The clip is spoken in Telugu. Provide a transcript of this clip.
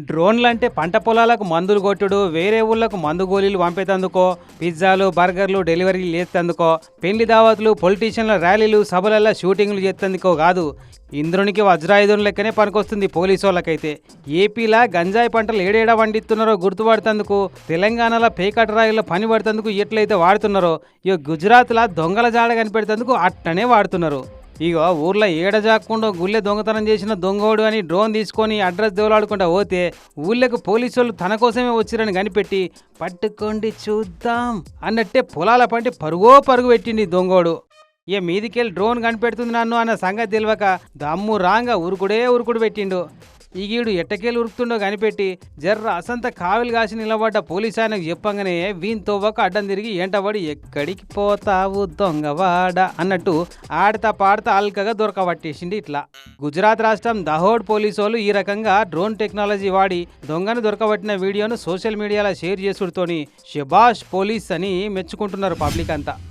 డ్రోన్లంటే పంట పొలాలకు మందులు కొట్టుడు, వేరే ఊళ్ళకు మందు గోళీలు పంపేతందుకో, పిజ్జాలు బర్గర్లు డెలివరీలు చేస్తందుకో, పెళ్లి దావతులు పొలిటీషియన్ల ర్యాలీలు సభలల్లో షూటింగ్లు చేస్తందుకో కాదు. ఇంద్రునికి వజ్రాయుధం లెక్కనే పనికొస్తుంది పోలీసు వాళ్ళకైతే. ఏపీలా గంజాయి పంటలు ఏడేడా వండిస్తున్నారో గుర్తుపడుతందుకు, తెలంగాణలో పేకట రాయిల్లో పని పడుతందుకు ఎట్లయితే వాడుతున్నారో, ఇక గుజరాత్లో దొంగల జాడ కనిపెడుతందుకు అట్టనే వాడుతున్నారు. ఇక ఊర్లో ఏడజాకుండా గుళ్ళె దొంగతనం చేసిన దొంగోడు అని డ్రోన్ తీసుకొని అడ్రస్ దేవులాడుకుంటా పోతే ఊళ్ళకు పోలీసు వాళ్ళు తన కోసమే వచ్చిరని కనిపెట్టి పట్టుకోండి చూద్దాం అన్నట్టే పొలాల పంటి పరుగో పరుగు పెట్టింది దొంగోడు. ఇక మీదికెళ్ళి డ్రోన్ కనిపెడుతుంది నన్ను అన్న సంగతి తెలియక దమ్ము రాంగా ఉరుకుడు పెట్టిండు. ఈగీడు ఎట్టకేలు ఉరుకుతుండో కనిపెట్టి జర్ర అసంత కావిలు కాసి నిలబడ్డ పోలీసు ఆయనకు చెప్పంగానే వీని తవ్వక అడ్డం తిరిగి ఎంటబడి ఎక్కడికి పోతావు దొంగవాడ అన్నట్టు ఆడతా పాడతా అల్కగా దొరకబట్టేసింది. ఇట్లా గుజరాత్ రాష్ట్రం దహోడ్ పోలీసు వాళ్ళు ఈ రకంగా డ్రోన్ టెక్నాలజీ వాడి దొంగను దొరకబట్టిన వీడియోను సోషల్ మీడియాలో షేర్ చేసుడుతోని షబాష్ పోలీస్ అని మెచ్చుకుంటున్నారు పబ్లిక్ అంతా.